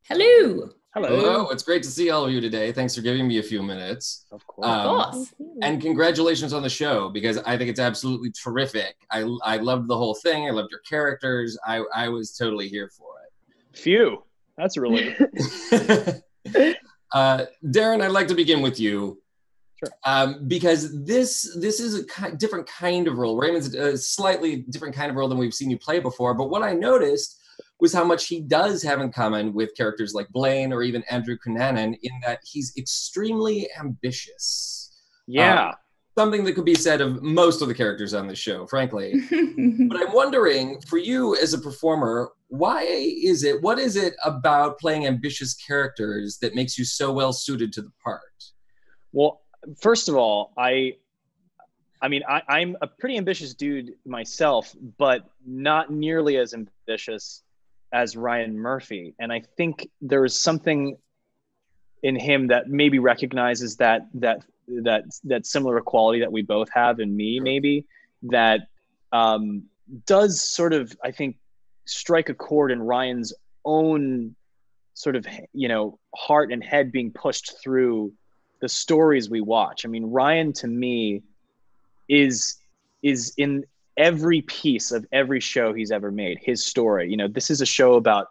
Hello. Hello, it's great to see all of you today. Thanks for giving me a few minutes. Of course. And congratulations on the show, because I think it's absolutely terrific. I loved the whole thing. I loved your characters. I was totally here for it. Phew, that's a relief. Darren, I'd like to begin with you. Sure. Because this is a different kind of role. Raymond's a slightly different kind of role than we've seen you play before. But what I noticed was how much he does have in common with characters like Blaine or even Andrew Cunanan, in that he's extremely ambitious. Yeah. Something that could be said of most of the characters on the show, frankly. But I'm wondering, for you as a performer, what is it about playing ambitious characters that makes you so well suited to the part? Well, first of all, I'm a pretty ambitious dude myself, but not nearly as ambitious as Ryan Murphy. And I think there is something in him that maybe recognizes that similar quality that we both have in me, maybe, that does sort of, I think, strike a chord in Ryan's own sort of, heart and head being pushed through the stories we watch. I mean, Ryan, to me, is in every piece of every show he's ever made, his story. This is a show about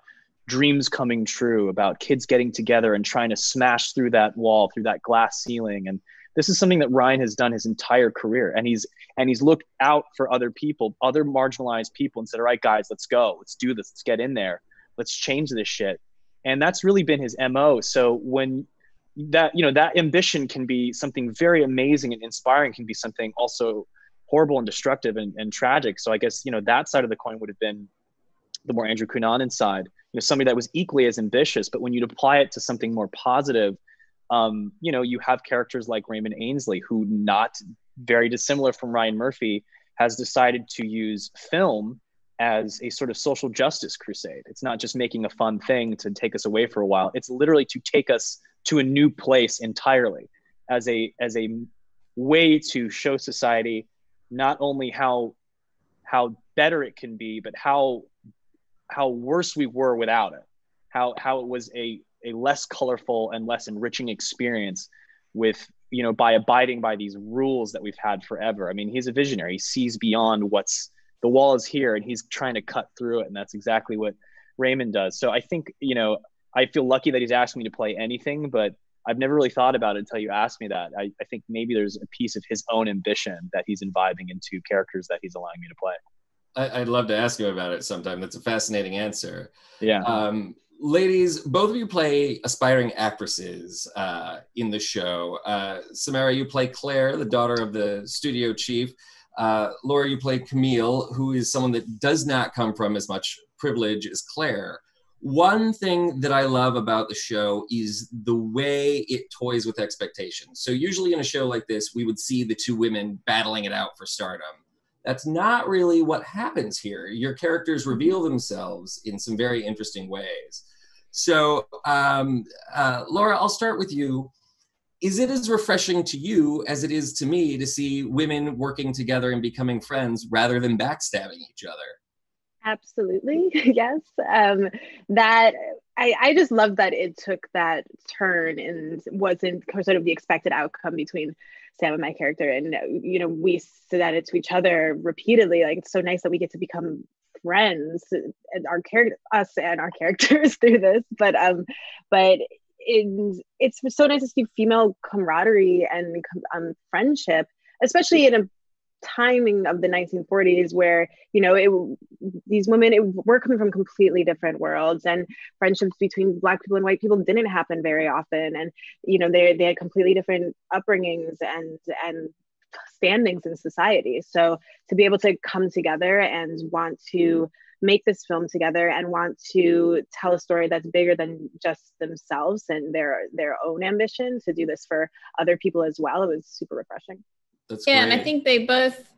dreams coming true, about kids getting together and trying to smash through that wall, through that glass ceiling. And this is something that Ryan has done his entire career. And he's looked out for other people, other marginalized people, and said, all right, guys, let's go. Let's do this. Let's get in there. Let's change this shit. And that's really been his MO. So when that ambition can be something very amazing and inspiring, can be something also horrible and destructive and tragic. So I guess, that side of the coin would have been the more Andrew Cunanan side, somebody that was equally as ambitious, but when you'd apply it to something more positive, you have characters like Raymond Ainsley, who, not very dissimilar from Ryan Murphy, has decided to use film as a sort of social justice crusade. It's not just making a fun thing to take us away for a while. It's literally to take us to a new place entirely, as a way to show society not only how better it can be, but how worse we were without it, how it was a less colorful and less enriching experience with, by abiding by these rules that we've had forever. I mean, he's a visionary. He sees beyond the wall is here, and he's trying to cut through it. And that's exactly what Raymond does. So I think, I feel lucky that he's asked me to play anything, but I've never really thought about it until you asked me that. I think maybe there's a piece of his own ambition that he's imbibing into characters that he's allowing me to play. I'd love to ask you about it sometime. That's a fascinating answer. Yeah. Ladies, both of you play aspiring actresses in the show. Samara, you play Claire, the daughter of the studio chief. Laura, you play Camille, who is someone that does not come from as much privilege as Claire. One thing that I love about the show is the way it toys with expectations. So usually in a show like this, we would see the two women battling it out for stardom. That's not really what happens here. Your characters reveal themselves in some very interesting ways. So, Laura, I'll start with you. Is it as refreshing to you as it is to me to see women working together and becoming friends rather than backstabbing each other? Absolutely, yes. That I just love that it took that turn and wasn't sort of the expected outcome between Sam and my character. And we said it to each other repeatedly. Like, it's so nice that we get to become friends, and us and our characters through this. But it's so nice to see female camaraderie and friendship, especially in a timing of the 1940s where these women were coming from completely different worlds, and friendships between Black people and white people didn't happen very often, and they had completely different upbringings and standings in society. So to be able to come together and want to make this film together and want to tell a story that's bigger than just themselves and their own ambition to do this for other people as well, it was super refreshing. That's yeah, great. and I think they both,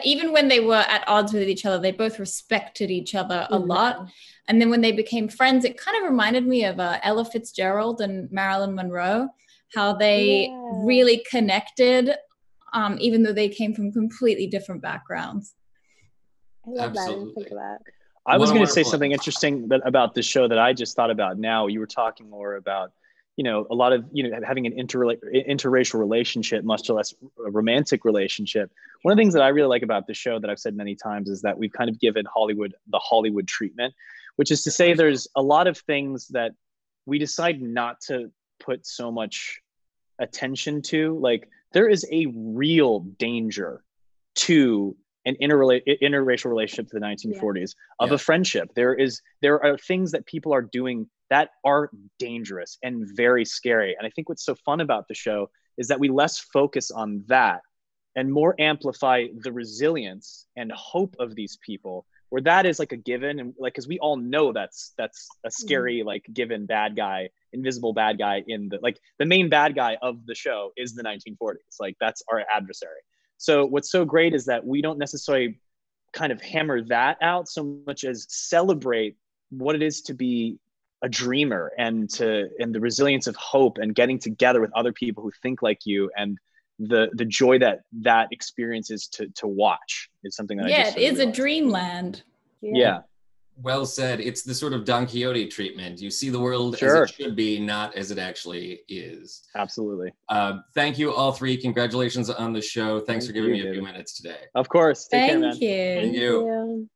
even when they were at odds with each other, they both respected each other a lot. And then when they became friends, it kind of reminded me of Ella Fitzgerald and Marilyn Monroe, how they really connected, even though they came from completely different backgrounds. I love that. I didn't think of that. I was going to say wonderful something interesting about this show that I just thought about now. You were talking more about, you know, a lot of, you know, having an interracial relationship, much less a romantic relationship. One of the things that I really like about this show that I've said many times is that we've kind of given Hollywood the Hollywood treatment, which is to say there's a lot of things that we decide not to put so much attention to. Like, there is a real danger to an interracial relationship to the 1940s of a friendship. There are things that people are doing that are dangerous and very scary. And I think what's so fun about the show is that we less focus on that and more amplify the resilience and hope of these people, where that is like a given. And like, cause we all know that's a scary, like, given bad guy, invisible bad guy in the main bad guy of the show is the 1940s. Like, that's our adversary. So what's so great is that we don't necessarily kind of hammer that out so much as celebrate what it is to be a dreamer and the resilience of hope and getting together with other people who think like you, and the joy that experience is to watch is something that it is a dreamland. Yeah. Well said. It's the sort of Don Quixote treatment. You see the world as it should be, not as it actually is. Absolutely. Thank you, all three. Congratulations on the show. Thanks for giving me a few minutes today. Of course. Take care, man. Thank you. Thank you.